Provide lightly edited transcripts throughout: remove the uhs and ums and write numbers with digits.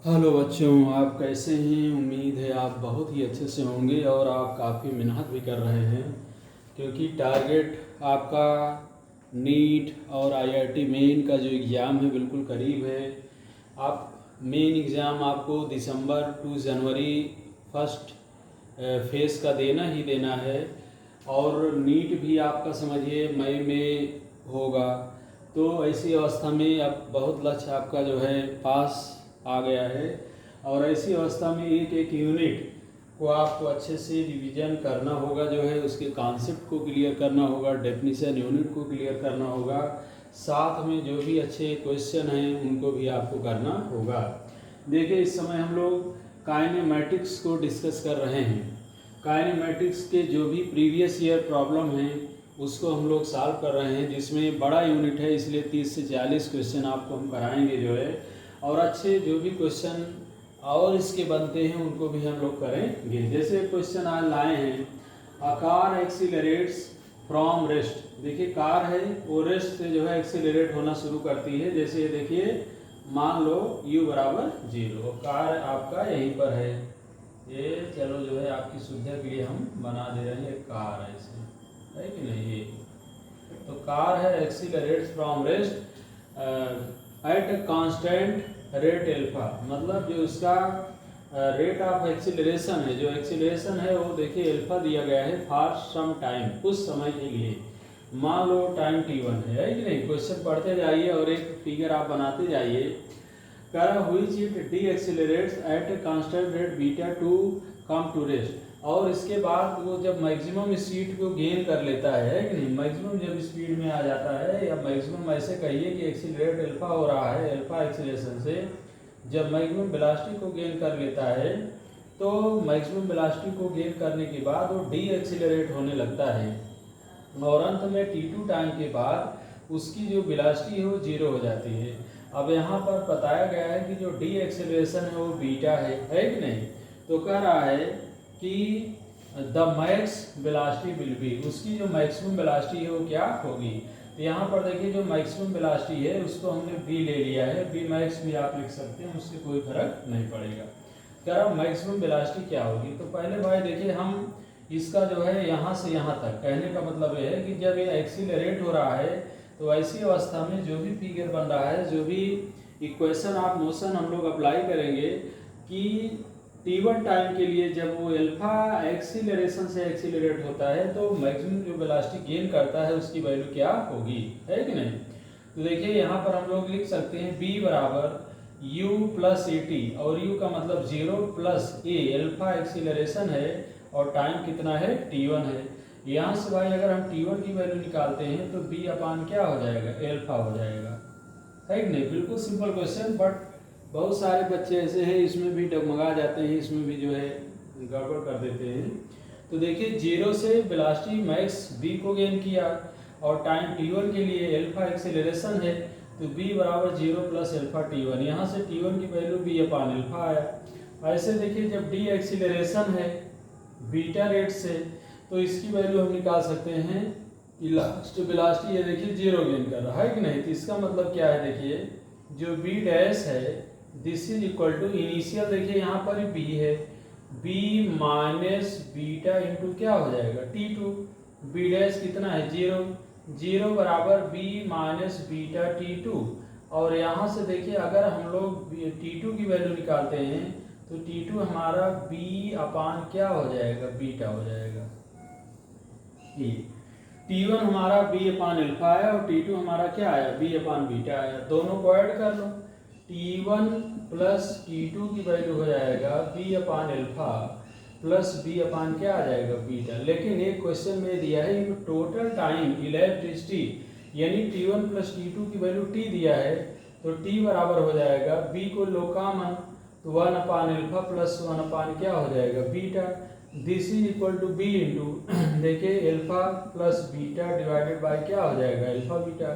Hello बच्चों, आप कैसे हैं। उम्मीद है आप बहुत ही अच्छे से होंगे और आप काफ़ी मेहनत भी कर रहे हैं, क्योंकि टारगेट आपका नीट और आईआईटी मेन का जो एग्ज़ाम है बिल्कुल करीब है। आप मेन एग्ज़ाम आपको दिसंबर टू जनवरी फर्स्ट फेज़ का देना ही देना है, और नीट भी आपका समझिए मई में होगा। तो ऐसी अवस्था में अब बहुत लक्ष्य आपका जो है पास आ गया है, और ऐसी अवस्था में एक एक यूनिट को आपको अच्छे से रिवीजन करना होगा, जो है उसके कॉन्सेप्ट को क्लियर करना होगा, डेफिनेशन यूनिट को क्लियर करना होगा, साथ में जो भी अच्छे क्वेश्चन हैं उनको भी आपको करना होगा। देखिए, इस समय हम लोग काइनेमैटिक्स को डिस्कस कर रहे हैं। काइनेमैटिक्स के जो भी प्रीवियस ईयर प्रॉब्लम हैं उसको हम लोग सॉल्व कर रहे हैं, जिसमें बड़ा यूनिट है, इसलिए 30 से 40 क्वेश्चन आपको हम कराएंगे जो है, और अच्छे जो भी क्वेश्चन और इसके बनते हैं उनको भी हम लोग करेंगे। जैसे क्वेश्चन आज लाए हैं, अ कार एक्सीलरेट्स फ्रॉम रेस्ट। देखिए, कार है वो रेस्ट से जो है एक्सीलरेट होना शुरू करती है। जैसे ये देखिए, मान लो u बराबर 0, कार आपका यहीं पर है। ये चलो जो है आपकी सुविधा के लिए हम बना दे रहे हैं, कार है इसे, है कि नहीं। ये तो कार है accelerates from rest at a constant rate alpha, मतलब जो इसका रेट ऑफ एक्सीलरेशन है, जो एक्सीलरेशन है वो देखिए एल्फा दिया गया है फॉर सम टाइम, कुछ समय के लिए। मान लो टाइम t1 है कि नहीं। क्वेश्चन पढ़ते जाइए और एक फिगर आप बनाते जाइए। कह रहा which it decelerates at a constant rate beta to come to rest, और इसके बाद वो जब मैक्सिमम स्पीड को गेन कर लेता है कि नहीं, मैक्सिमम जब स्पीड में आ जाता है, या मैक्सिमम ऐसे कहिए कि एक्सीलरेट अल्फा हो रहा है, अल्फा एक्सीलरेशन से जब मैक्सिमम वेलोसिटी को गेन कर लेता है, तो मैक्सिमम वेलोसिटी को गेन करने के बाद वो डी एक्सीलरेट होने लगता है, और अंत में t2 टाइम के बाद उसकी जो वेलोसिटी है वो 0 हो जाती है। अब यहाँ पर बताया गया है कि जो डी एक्सेलरेशन है वो बीटा है कि नहीं। तो कह रहा है कि the max velocity will be, उसकी जो मैक्सिमम वेलोसिटी है वो क्या होगी। तो यहाँ पर देखिए, जो मैक्सिमम वेलोसिटी है उसको हमने बी ले लिया है, बी मैक्स भी आप लिख सकते हैं, उससे कोई फर्क नहीं पड़ेगा। कह रहा मैक्सिमम वेलोसिटी क्या होगी। तो पहले भाई देखिए, हम इसका जो है यहाँ से यहाँ तक कहने का मतलब ये है कि जब ये एक्सीलरेट हो रहा है तो ऐसी अवस्था में जो भी फिगर बन रहा है, जो भी इक्वेशन ऑफ मोशन हम लोग अप्लाई करेंगे कि t1 टाइम के लिए जब वो अल्फा एक्सीलरेशन से एक्सीलरेट होता है तो मैक्सिमम जो वेलोसिटी गेन करता है उसकी वैल्यू क्या होगी, है कि नहीं। तो देखिए, यहाँ पर हम लोग लिख सकते हैं b बराबर u प्लस ए टी, और u का मतलब 0 प्लस a, अल्फा एक्सीलरेशन है और टाइम कितना है t1 है। यहाँ से भाई अगर हम t1 की वैल्यू निकालते हैं तो b अपान क्या हो जाएगा, एल्फा हो जाएगा, है कि नहीं। बिल्कुल सिंपल क्वेश्चन, बट बहुत सारे बच्चे ऐसे हैं इसमें भी डगमगा जाते हैं, इसमें भी जो है गड़बड़ कर देते हैं। तो देखिए, 0 से वेलोसिटी मैक्स b को गेन किया, और टाइम t1 के लिए एल्फा एक्सेलरेशन है, तो b बराबर 0 प्लस एल्फा t1, यहाँ से t1 की वैल्यू b अपान एल्फा आया। ऐसे देखिए, जब d एक्सीलरेशन है बीटा रेट से, तो इसकी वैल्यू हम निकाल सकते हैं कि लास्ट वेलोसिटी ये देखिए 0 गेन कर रहा है कि नहीं। तो इसका मतलब क्या है, देखिए जो b डैश है this is equal to initial, देखिए यहाँ पर b है, b माइनस बीटा इंटू क्या हो जाएगा t2, b डैश कितना है 0, 0 बराबर b माइनस बीटा t2, और यहाँ से देखिए अगर हम लोग t2 की वैल्यू निकालते हैं तो t2 हमारा b अपान क्या हो जाएगा, बीटा हो जाएगा। t1 हमारा b अपान अल्फा आया और t2 हमारा क्या आया, b अपान बीटा आया। दोनों को ऐड कर लो, t1 प्लस t2 की वैल्यू हो जाएगा b अपान अल्फा प्लस b अपान क्या आ जाएगा, बीटा। लेकिन एक क्वेश्चन में दिया है कि टोटल टाइम इलेक्ट्रिसिटी, यानी t1 प्लस t2 की वैल्यू t दिया है, तो t बराबर हो जाएगा b को लो कॉमन, तो 1 अपान अल्फा प्लस 1 अपान क्या हो जाएगा, beta. This is equal to B into, देखिए alpha plus beta divided by क्या हो जाएगा, अल्फा बीटा।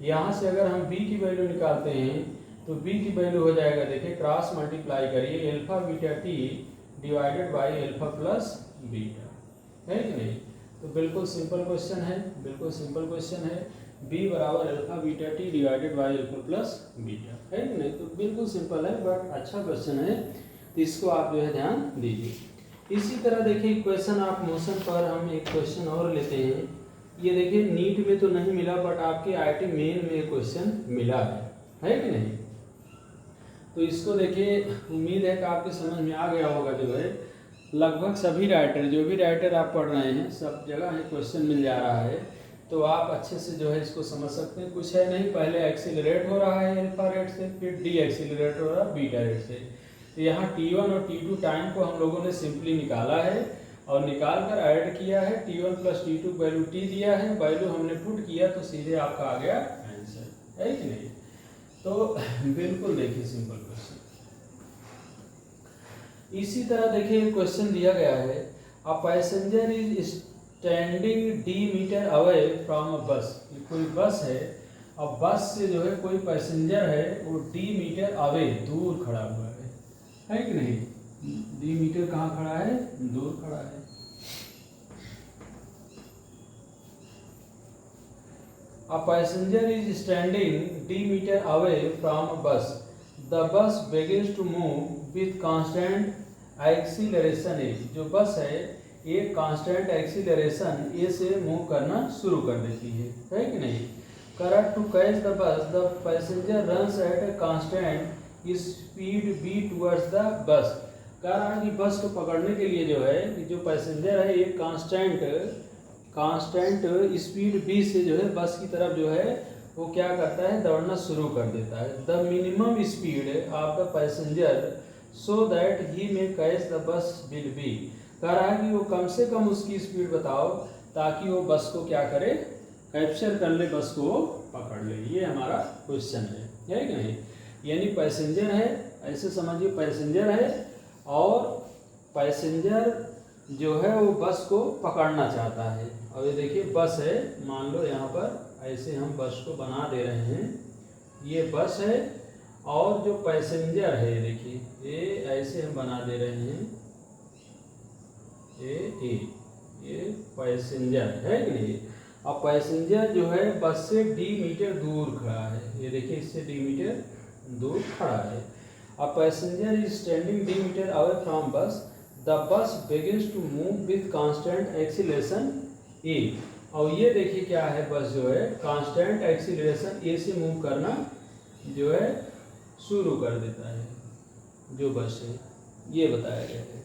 यहाँ से अगर हम b की वैल्यू निकालते हैं तो b की वैल्यू हो जाएगा, देखिए क्रॉस मल्टीप्लाई करिए, alpha beta t divided by alpha plus beta, है कि नहीं। तो बिल्कुल सिंपल क्वेश्चन है, बिल्कुल सिंपल क्वेश्चन है। बी बराबर alpha beta T divided by alpha plus beta, है कि नहीं। तो बिल्कुल सिंपल है बट अच्छा क्वेश्चन है, तो इसको आप जो है ध्यान दीजिए। इसी तरह देखिए इक्वेशन ऑफ मोशन पर हम एक क्वेश्चन और लेते हैं। ये देखिए नीट में तो नहीं मिला बट आपके आईआईटी मेन में क्वेश्चन मिला है कि नहीं। तो इसको देखिए, उम्मीद है कि आपके समझ में आ गया होगा। जो है लगभग सभी राइटर, जो भी राइटर आप पढ़ रहे हैं, सब जगह है क्वेश्चन मिल जा रहा है, तो आप अच्छे से जो है इसको समझ सकते हैं। कुछ है नहीं, पहले एक्सीलरेट हो रहा है अल्फा रेट से, फिर डी एक्सीलरेट हो रहा है बीटा रेट से। तो यहाँ T1 और T2 टाइम को हम लोगों ने सिंपली निकाला है और निकाल कर ऐड किया है। T1 plus T2 value T दिया है, वैल्यू हमने पुट किया तो सीधे आपका आ गया आंसर, है कि नहीं। तो बिल्कुल देखिए सिंपल क्वेश्चन। इसी तरह देखिए क्वेश्चन दिया गया है, a passenger is standing D metre away from a bus. कोई बस है, अब बस से जो है कोई पैसेंजर है वो D मीटर अवे, दूर खड़ा हुआ है कि नहीं। D मीटर कहाँ खड़ा है, दूर खड़ा है। A passenger is standing D meter away from a bus. The bus begins to move with constant acceleration A. जो बस है एक कांस्टेंट एक्सीलरेशन A से मूव करना शुरू कर देती है कि नहीं। Correct to catch the bus, the passenger runs at a constant speed B towards the bus. कारण कि बस को पकड़ने के लिए जो है कि जो पैसेंजर है एक कांस्टेंट स्पीड B से जो है बस की तरफ जो है वो क्या करता है, दौड़ना शुरू कर देता है। The minimum speed of the passenger so that he may catch the बस विल बी। कह रहा है कि वो कम से कम उसकी स्पीड बताओ ताकि वो बस को क्या करे, कैप्चर कर ले, बस को पकड़ ले। ये हमारा क्वेश्चन है कि नहीं। यानी पैसेंजर है, ऐसे समझिए पैसेंजर है और पैसेंजर जो है वो बस को पकड़ना चाहता है। और ये देखिए बस है, मान लो यहाँ पर ऐसे हम बस को बना दे रहे हैं, ये बस है और जो पैसेंजर है देखिए ये ऐसे हम बना दे रहे हैं, ये पैसेंजर है कि नहीं। अब पैसेंजर जो है बस से D मीटर दूर खड़ा है, ये देखिए इससे D मीटर दूर खड़ा है। अब passenger is standing D metre away from bus, the bus begins to move with constant acceleration A। और ये देखिए क्या है, बस जो है कांस्टेंट एक्सीलरेशन A से मूव करना जो है शुरू कर देता है, जो बस है ये बताया गया है।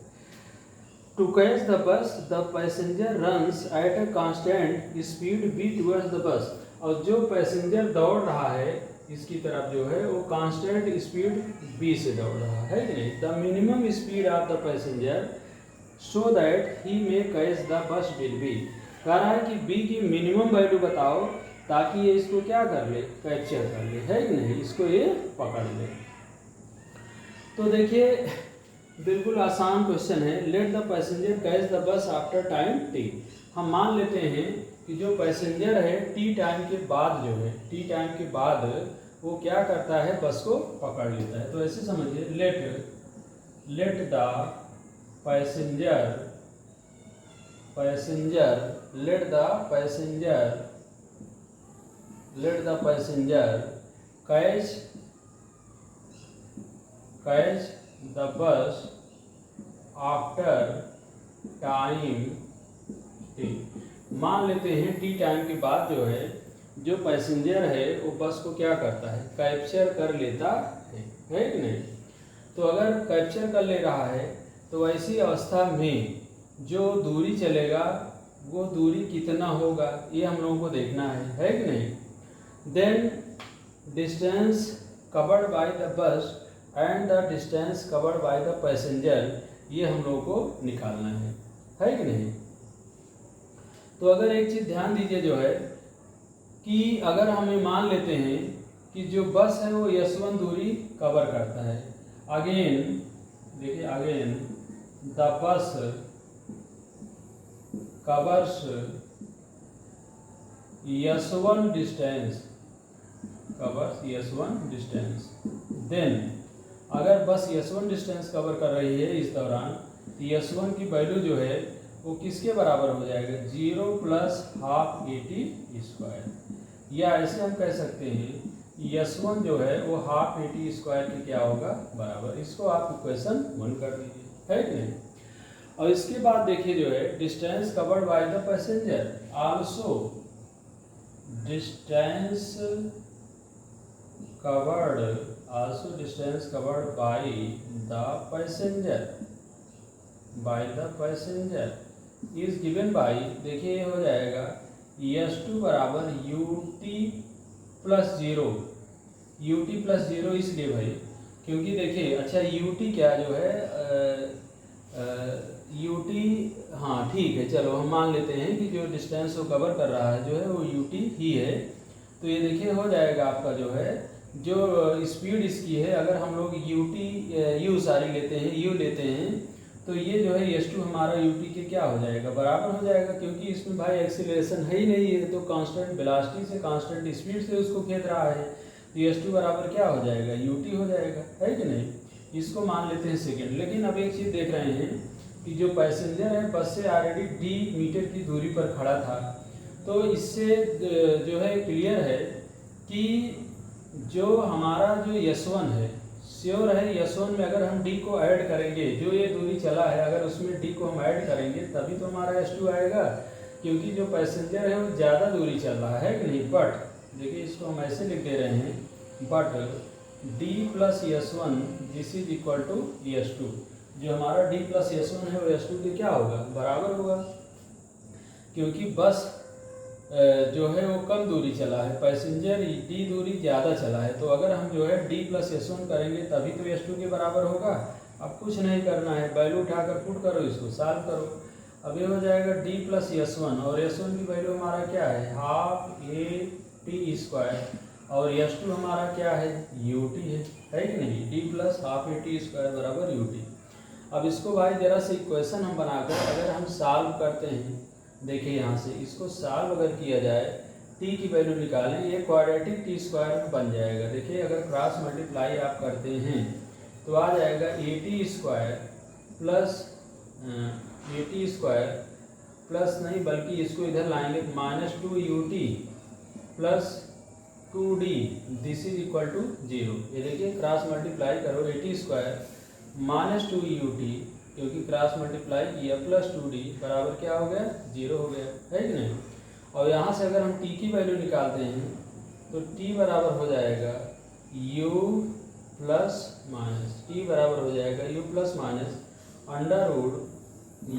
To catch the bus the passenger runs at a constant speed B towards the bus. और जो पैसेंजर दौड़ रहा है इसकी तरफ जो है वो कांस्टेंट स्पीड B से दौड़ रहा है कि नहीं। The minimum speed of the passenger so that he may catch the बस विल बी। कह रहा है कि B की मिनिमम वैल्यू बताओ ताकि ये इसको क्या कर ले, कैप्चर कर ले, है कि नहीं, इसको ये पकड़ ले। तो देखिए बिल्कुल आसान क्वेश्चन है। Let the passenger catch the बस आफ्टर टाइम T। हम मान लेते हैं कि जो पैसेंजर है T टाइम के बाद जो है, T टाइम के बाद वो क्या करता है, बस को पकड़ लेता है। तो ऐसे समझिए, let the passenger catch the बस आफ्टर टाइम T। मान लेते हैं T टाइम के बाद जो है जो पैसेंजर है वो बस को क्या करता है, कैप्चर कर लेता है कि नहीं। तो अगर कैप्चर कर ले रहा है तो ऐसी अवस्था में जो दूरी चलेगा वो दूरी कितना होगा ये हम लोगों को देखना है कि नहीं। Then distance covered by the bus and the distance covered by the passenger, ये हम लोगों को निकालना है कि नहीं। तो अगर एक चीज़ ध्यान दीजिए जो है कि अगर हमें मान लेते हैं कि जो बस है वो S1 दूरी कवर करता है। अगेन देखिए, again the bus covers S1 distance, then अगर बस S1 डिस्टेंस कवर कर रही है इस दौरान, तो S1 की वैल्यू जो है वो किसके बराबर हो जाएगा, 0 + ½ AT²। या ऐसे हम कह सकते हैं S1 जो है वो हाफ AT स्क्वायर के क्या होगा बराबर। इसको आप इक्वेशन 1 कर दीजिए, है कि नहीं। और इसके बाद देखिए जो है distance covered by the passenger also, distance covered by the passenger is given by, देखिए ये हो जाएगा S2 बराबर UT प्लस 0। UT प्लस 0 इसलिए भाई क्योंकि देखिए अच्छा UT क्या जो है UT, हाँ ठीक है, चलो हम मान लेते हैं कि जो डिस्टेंस को कवर कर रहा है जो है वो UT ही है। तो ये देखिए हो जाएगा आपका जो है जो स्पीड इसकी है, अगर हम लोग U सारी लेते हैं, U लेते हैं, तो ये जो है S2 हमारा UT के क्या हो जाएगा बराबर हो जाएगा, क्योंकि इसमें भाई एक्सीलरेशन है ही नहीं है, तो कांस्टेंट वेलोसिटी से कांस्टेंट स्पीड से उसको खेद रहा है, तो S2 बराबर क्या हो जाएगा UT हो जाएगा, है कि नहीं। इसको मान लेते हैं सेकेंड। लेकिन अब एक चीज़ देख रहे हैं कि जो पैसेंजर है बस से ऑलरेडी D मीटर की दूरी पर खड़ा था, तो इससे जो है क्लियर है कि जो हमारा जो S1 है श्योर है S1 में अगर हम D को ऐड करेंगे, जो ये दूरी चला है अगर उसमें D को हम ऐड करेंगे तभी तो हमारा S2 आएगा, क्योंकि जो पैसेंजर है वो ज़्यादा दूरी चल रहा है कि नहीं। बट देखिए इसको हम ऐसे लिख दे रहे हैं, but D plus S1 this is equal to S2, जो हमारा D प्लस S1 है वो S2 के क्या होगा बराबर होगा, क्योंकि बस जो है वो कम दूरी चला है, पैसेंजर D दूरी ज़्यादा चला है, तो अगर हम जो है D प्लस S1 करेंगे तभी तो S2 के बराबर होगा। अब कुछ नहीं करना है, वैल्यू उठाकर पुट करो, इसको सॉल्व करो। अब ये हो जाएगा D प्लस S1 और S1 की वैल्यू हमारा क्या है हाफ AT स्क्वायर, और S2 हमारा क्या है UT है कि नहीं। D plus half AT square बराबर UT। अब इसको भाई जरा से इक्वेशन हम बनाकर अगर हम सॉल्व करते हैं, देखिए यहाँ से इसको सॉल्व अगर किया जाए, T की वैल्यू निकालें, ये क्वाड्रेटिक T स्क्वायर में बन जाएगा। देखिए अगर क्रॉस मल्टीप्लाई आप करते हैं तो आ जाएगा AT स्क्वायर प्लस नहीं बल्कि इसको इधर लाएंगे -2UT plus 2D this is equal to 0। ये देखिए क्रॉस मल्टीप्लाई करो, AT स्क्वायर -2UT क्योंकि क्रॉस मल्टीप्लाई किया प्लस 2D बराबर क्या हो गया 0 हो गया, है कि नहीं। और यहाँ से अगर हम T की वैल्यू निकालते हैं तो T बराबर हो जाएगा U प्लस माइनस, T बराबर हो जाएगा U plus minus under root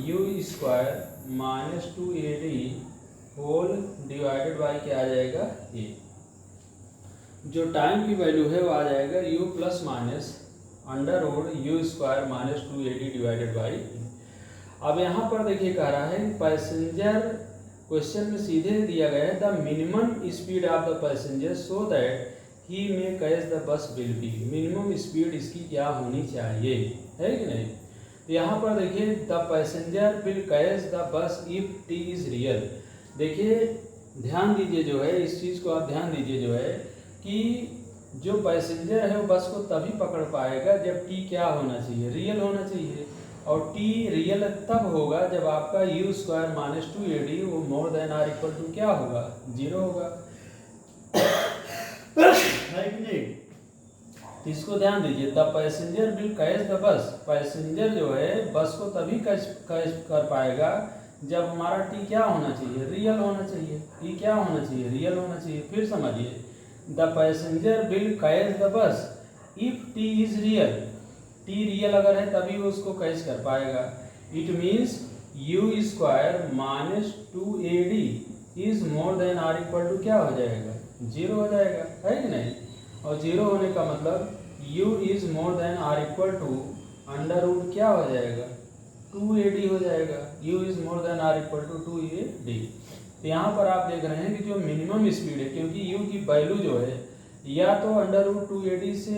U square -2AD whole divided by क्या आ जाएगा A। जो टाइम की वैल्यू है वो आ जाएगा U plus minus under root U square -2AD divided by. अब यहाँ पर देखिए कह रहा है पैसेंजर, क्वेश्चन में सीधे दिया गया है the minimum speed of the passenger so that he may catch the बस विल बी, मिनिमम स्पीड इसकी क्या होनी चाहिए, है कि नहीं। तो यहाँ पर देखिए the passenger will catch the bus if T is real. देखिए ध्यान दीजिए जो है इस चीज़ को आप ध्यान दीजिए जो है कि जो पैसेंजर है वो बस को तभी पकड़ पाएगा जब T क्या होना चाहिए रियल होना चाहिए, और T रियल तब होगा जब आपका U स्क्वायर -2AD वो more than or equal to क्या होगा 0 होगा, है कि नहीं। तो इसको ध्यान दीजिए the passenger will catch the बस, पैसेंजर जो है बस को तभी कैच कर पाएगा जब हमारा T क्या होना चाहिए रियल होना चाहिए, T क्या होना चाहिए रियल होना चाहिए। फिर समझिए the passenger will catch the bus if T is real, T real अगर है तभी वो उसको कैच कर पाएगा। It means U square -2AD is more than or equal to क्या हो जाएगा 0 हो जाएगा, है कि नहीं। और 0 होने का मतलब U is more than or equal to under root क्या हो जाएगा 2AD हो जाएगा, U is more than or equal to 2AD। तो यहाँ पर आप देख रहे हैं कि जो मिनिमम स्पीड है, क्योंकि U की वैल्यू जो है या तो अंडर रूट 2AD से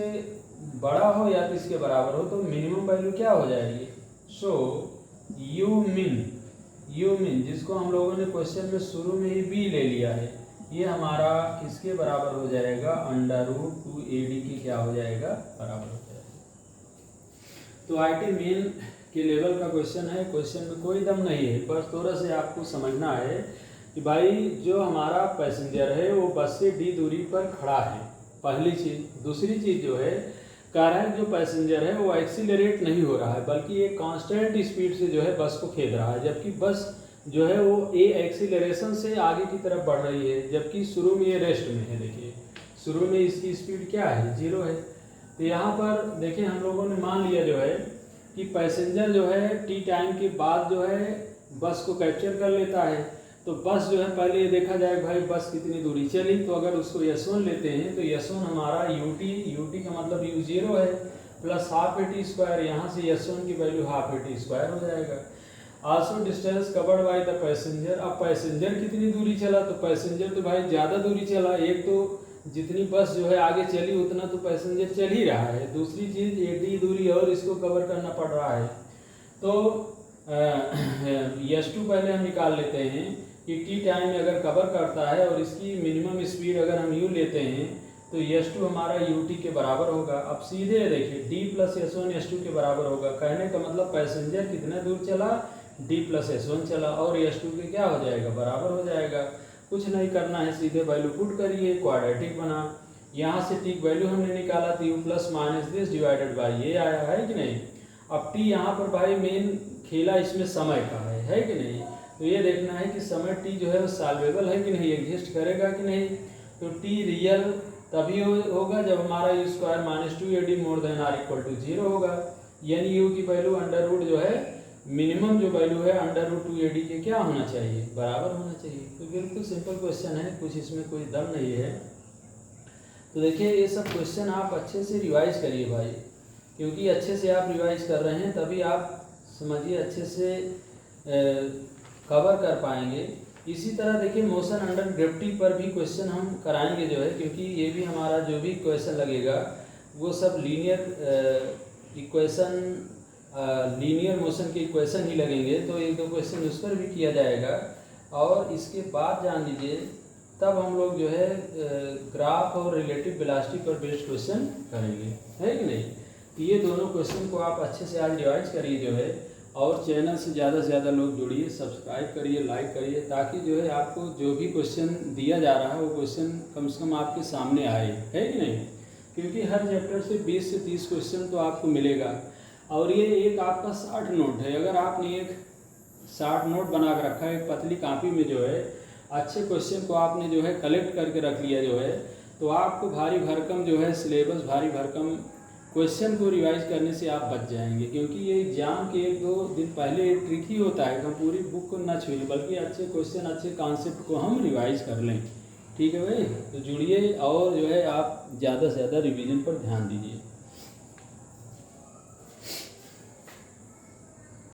बड़ा हो या तो इसके बराबर हो, तो मिनिमम वैल्यू क्या हो जाएगी। सो U min जिसको हम लोगों ने क्वेश्चन में शुरू में ही B ले लिया है, ये हमारा किसके बराबर हो जाएगा अंडर रूट 2AD के क्या हो जाएगा बराबर हो जाएगा। तो IT मेन के लेवल का क्वेश्चन है, क्वेश्चन में कोई दम नहीं है, बस थोड़ा से आपको समझना है कि भाई जो हमारा पैसेंजर है वो बस से डी दूरी पर खड़ा है, पहली चीज़। दूसरी चीज़ जो है, कह रहा है जो पैसेंजर है वो एक्सीलरेट नहीं हो रहा है, बल्कि एक कांस्टेंट स्पीड से जो है बस को खेद रहा है, जबकि बस जो है वो एक्सीलरेशन से आगे की तरफ बढ़ रही है, जबकि शुरू में ये रेस्ट में है। देखिए शुरू में इसकी स्पीड क्या है, 0 है। तो यहाँ पर देखिए हम लोगों ने मान लिया जो है कि पैसेंजर जो है टी टाइम के बाद जो है बस को कैप्चर कर लेता है। तो बस जो है पहले ये देखा जाए भाई बस कितनी दूरी चली, तो अगर उसको S1 लेते हैं तो S1 हमारा यूटी का मतलब U0 है plus half A T square, यहाँ से S1 की value half A T square हो जाएगा। Also distance covered by the passenger, अब पैसेंजर कितनी दूरी चला, तो पैसेंजर तो भाई ज़्यादा दूरी चला, एक तो जितनी बस जो है आगे चली उतना तो पैसेंजर चल ही रहा है, दूसरी चीज़ एडी दूरी और इसको कवर करना पड़ रहा है। तो S2 पहले हम निकाल लेते हैं कि टी टाइम में अगर कवर करता है और इसकी मिनिमम स्पीड अगर हम U लेते हैं तो S2 हमारा UT के बराबर होगा। अब सीधे देखिए D प्लस S1 S2 के बराबर होगा, कहने का मतलब पैसेंजर कितना दूर चला, D प्लस S1 चला, और S2 के क्या हो जाएगा, बराबर हो जाएगा। कुछ नहीं करना है, सीधे वैल्यू पुट करिए, क्वाड्रेटिक बना। यहाँ से टी वैल्यू हमने निकाला थी U plus minus this divided by ये आया है कि नहीं। अब टी यहाँ पर भाई मेन खेला इसमें समय का है कि नहीं। तो ये देखना है कि समय टी जो है वो सॉल्वेबल है कि नहीं, एग्जिस्ट करेगा कि नहीं। तो टी रियल तभी होगा जब हमारा U square minus 2AD more than or equal to 0 होगा, यानी U की वैल्यू अंडर रूट जो है मिनिमम जो वैल्यू है अंडर रूट 2AD के क्या होना चाहिए, बराबर होना चाहिए। तो बिल्कुल सिंपल क्वेश्चन है, कुछ इसमें कोई दम नहीं है। तो देखिए ये सब क्वेश्चन आप अच्छे से रिवाइज करिए भाई, क्योंकि अच्छे से आप रिवाइज कर रहे हैं तभी आप समझिए अच्छे से कवर कर पाएंगे। इसी तरह देखिए मोशन अंडर ग्रेविटी पर भी क्वेश्चन हम कराएंगे जो है, क्योंकि ये भी हमारा जो भी क्वेश्चन लगेगा वो सब लीनियर इक्वेशन, लीनियर मोशन के इक्वेशन ही लगेंगे। तो एक दो क्वेश्चन उस पर भी किया जाएगा, और इसके बाद जान लीजिए तब हम लोग जो है ग्राफ और रिलेटिव वेलोसिटी पर बेस्ड क्वेश्चन करेंगे, है कि नहीं। तो ये दोनों क्वेश्चन को आप अच्छे से आज रिवाइज करिए जो है, और चैनल से ज़्यादा लोग जुड़िए, सब्सक्राइब करिए, लाइक करिए, ताकि जो है आपको जो भी क्वेश्चन दिया जा रहा है वो क्वेश्चन कम से कम आपके सामने आए, है कि नहीं। क्योंकि हर चैप्टर से 20 से 30 क्वेश्चन तो आपको मिलेगा, और ये एक आपका शॉर्ट नोट है। अगर आपने एक शॉर्ट नोट बना कर रखा है एक पतली कॉपी में जो है, अच्छे क्वेश्चन को आपने जो है कलेक्ट करके रख लिया जो है, तो आपको भारी भरकम जो है सिलेबस, भारी भरकम क्वेश्चन को रिवाइज करने से आप बच जाएंगे। क्योंकि ये एग्जाम के 1-2 दिन पहले ट्रिक ही होता है कि हम पूरी बुक को ना छूएं, बल्कि अच्छे क्वेश्चन, अच्छे कॉन्सेप्ट को हम रिवाइज कर लें। ठीक है भाई, तो जुड़िए और जो है आप ज़्यादा से ज़्यादा रिवीजन पर ध्यान दीजिए।